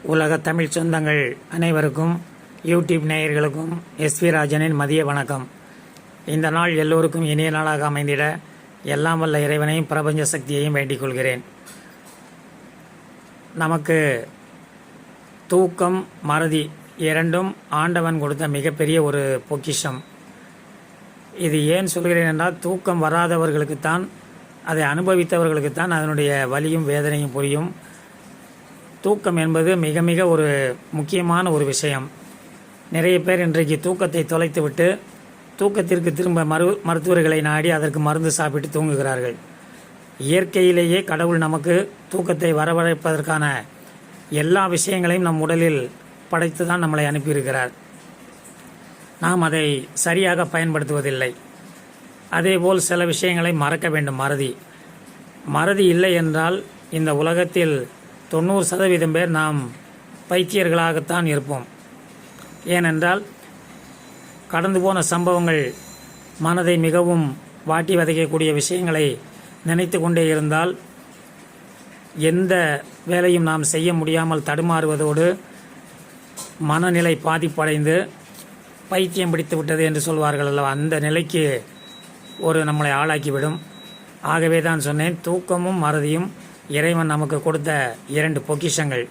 உலக தமிழ் சொந்தங்கள் அனைவருக்கும் யூடியூப் நேயர்களுக்கும் எஸ்வி ராஜனின் மதிய வணக்கம். இந்த நாள் எல்லோருக்கும் இனிய நாளாக அமைந்திட எல்லாம் வல்ல இறைவனையும் பிரபஞ்ச சக்தியையும் வேண்டிக் கொள்கிறேன். நமக்கு தூக்கம் மறதி இரண்டும் ஆண்டவன் கொடுத்த மிகப்பெரிய ஒரு பொக்கிஷம். இது ஏன் சொல்கிறேன் என்றால், தூக்கம் வராதவர்களுக்குத்தான், அதை அனுபவித்தவர்களுக்குத்தான் அதனுடைய வலியும் வேதனையும் புரியும். தூக்கம் என்பது மிக மிக ஒரு முக்கியமான ஒரு விஷயம். நிறைய பேர் இன்றைக்கு தூக்கத்தை தொலைத்துவிட்டு தூக்கத்திற்கு திரும்ப மருத்துவர்களை நாடி அதற்கு மருந்து சாப்பிட்டு தூங்குகிறார்கள். இயற்கையிலேயே கடவுள் நமக்கு தூக்கத்தை வரவழைப்பதற்கான எல்லா விஷயங்களையும் நம் உடலில் படைத்து தான் நம்மளை அனுப்பியிருக்கிறார். நாம் அதை சரியாக பயன்படுத்துவதில்லை. அதேபோல் சில விஷயங்களை மறக்க வேண்டும். மறதி இல்லை என்றால் இந்த உலகத்தில் 90% பேர் நாம் பைத்தியர்களாகத்தான் இருப்போம். ஏனென்றால் கடந்து போன சம்பவங்கள் மனதை மிகவும் வாட்டி வதைக்கக்கூடிய விஷயங்களை நினைத்து கொண்டே இருந்தால் எந்த வேலையும் நாம் செய்ய முடியாமல் தடுமாறுவதோடு மனநிலை பாதிப்படைந்து பைத்தியம் பிடித்து விட்டது என்று சொல்வார்கள் அல்லவா, அந்த நிலைக்கு நம்மளை ஆளாக்கிவிடும். ஆகவே தான் சொன்னேன், தூக்கமும் மறதியும் இறைவன் நமக்கு கொடுத்த 2 பொக்கிஷங்கள்.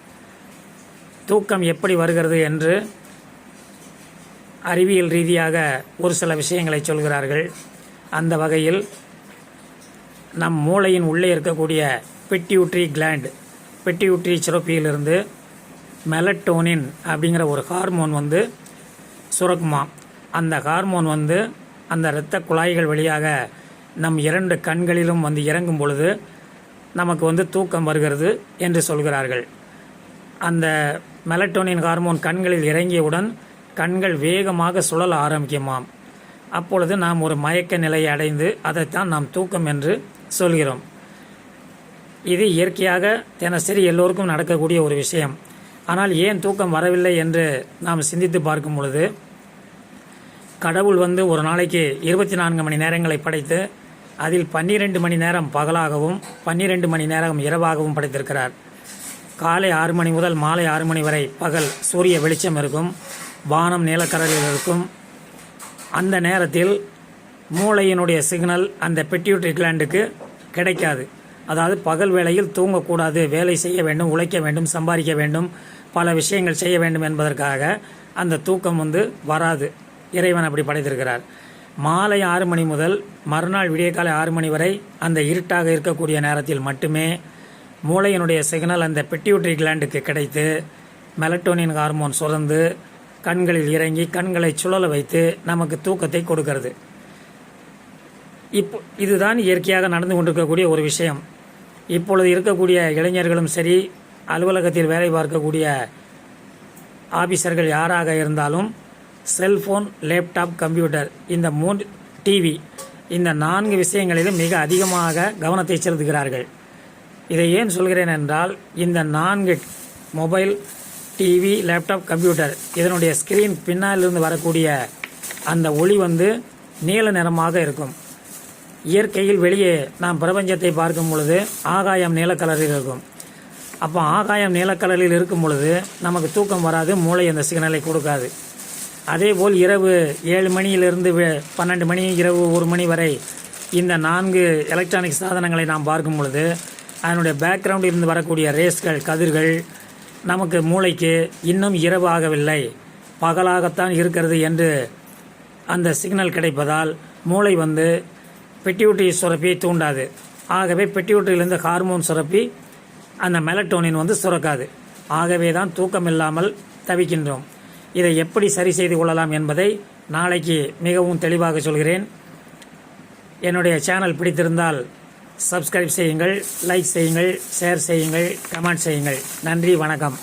தூக்கம் எப்படி வருகிறது என்று அறிவியல் ரீதியாக ஒரு சில விஷயங்களை சொல்கிறார்கள். அந்த வகையில் நம் மூளையின் உள்ளே இருக்கக்கூடிய பிட்யூட்ரி கிளாண்ட், பிட்யூட்ரி சுரப்பியிலிருந்து மெலட்டோனின் அப்படிங்கிற ஒரு ஹார்மோன் சுரக்குமா. அந்த ஹார்மோன் அந்த இரத்த குழாய்கள் வழியாக நம் 2 கண்களிலும் இறங்கும் பொழுது நமக்கு தூக்கம் வருகிறது என்று சொல்கிறார்கள். அந்த மெலட்டோனின் ஹார்மோன் கண்களில் இறங்கியவுடன் கண்கள் வேகமாக சுழல ஆரம்பிக்குமாம். அப்பொழுது நாம் ஒரு மயக்க நிலையை அடைந்து அதைத்தான் நாம் தூக்கம் என்று சொல்கிறோம். இது இயற்கையாக தினசரி எல்லோருக்கும் நடக்கக்கூடிய ஒரு விஷயம். ஆனால் ஏன் தூக்கம் வரவில்லை என்று நாம் சிந்தித்து பார்க்கும் பொழுது, கடவுள் ஒரு நாளைக்கு 24 மணி நேரங்களை படைத்து அதில் 12 மணி நேரம் பகலாகவும் 12 மணி நேரம் இரவாகவும் படைத்திருக்கிறார். காலை 6 மணி முதல் மாலை 6 மணி வரை பகல், சூரிய வெளிச்சம் இருக்கும், வானம் நீலக்கடலில் இருக்கும். அந்த நேரத்தில் மூளையினுடைய சிக்னல் அந்த பிட்யூட்டரி கிளாண்டுக்கு கிடைக்காது. அதாவது பகல் வேளையில் தூங்கக்கூடாது, வேலை செய்ய வேண்டும், உழைக்க வேண்டும், சம்பாதிக்க வேண்டும், பல விஷயங்கள் செய்ய வேண்டும் என்பதற்காக அந்த தூக்கம் வராது. இறைவன் அப்படி படைத்திருக்கிறார். மாலை 6 மணி முதல் மறுநாள் விடியற்காலை 6 மணி வரை அந்த இருட்டாக இருக்கக்கூடிய நேரத்தில் மட்டுமே மூளையினுடைய சிக்னல் அந்த பிட்யூட்டரி கிளாண்டுக்கு கிடைத்து மெலட்டோனின் ஹார்மோன் சுரந்து கண்களில் இறங்கி கண்களை சுழல வைத்து நமக்கு தூக்கத்தை கொடுக்கிறது. இதுதான் இயற்கையாக நடந்து கொண்டிருக்கக்கூடிய ஒரு விஷயம். இப்பொழுது இருக்கக்கூடிய இளைஞர்களும் சரி, அலுவலகத்தில் வேலை பார்க்கக்கூடிய ஆபீசர்கள் யாராக இருந்தாலும் செல்போன், லேப்டாப், கம்ப்யூட்டர், இந்த 3 டிவி, இந்த 4 விஷயங்களிலும் மிக அதிகமாக கவனத்தை செலுத்துகிறார்கள். இதை ஏன் சொல்கிறேன் என்றால், இந்த 4 மொபைல், டிவி, லேப்டாப், கம்ப்யூட்டர் இதனுடைய ஸ்கிரீன் பின்னாலிருந்து வரக்கூடிய அந்த ஒளி நீல நிறமாக இருக்கும். இயற்கையில் வெளியே நாம் பிரபஞ்சத்தை பார்க்கும் பொழுது ஆகாயம் நீல கலரில் இருக்கும். அப்போ ஆகாயம் நீல கலரில் இருக்கும் பொழுது நமக்கு தூக்கம் வராது, மூளை அந்த சிக்னலை கொடுக்காது. அதேபோல் இரவு 7 மணியிலிருந்து 12 மணி, இரவு 1 மணி வரை இந்த 4 எலக்ட்ரானிக் சாதனங்களை நாம் பார்க்கும் பொழுது அதனுடைய பேக்ரவுண்டில் இருந்து வரக்கூடிய ரேஸ்கள், கதிர்கள் நமக்கு மூளைக்கு இன்னும் இரவு ஆகவில்லை, பகலாகத்தான் இருக்கிறது என்று அந்த சிக்னல் கிடைப்பதால் மூளை பிட்யூட்டரி சுரப்பியை தூண்டாது. ஆகவே பிட்யூட்டரியிலிருந்து ஹார்மோன் சுரப்பி அந்த மெலட்டோனின் சுரக்காது. ஆகவே தான் தூக்கம் இல்லாமல் தவிக்கின்றோம். இதை எப்படி சரி செய்து கொள்ளலாம் என்பதை நாளைக்கு மிகவும் தெளிவாக சொல்கிறேன். என்னுடைய சேனல் பிடித்திருந்தால் சப்ஸ்கிரைப் செய்யுங்கள், லைக் செய்யுங்கள், ஷேர் செய்யுங்கள், கமெண்ட் செய்யுங்கள். நன்றி, வணக்கம்.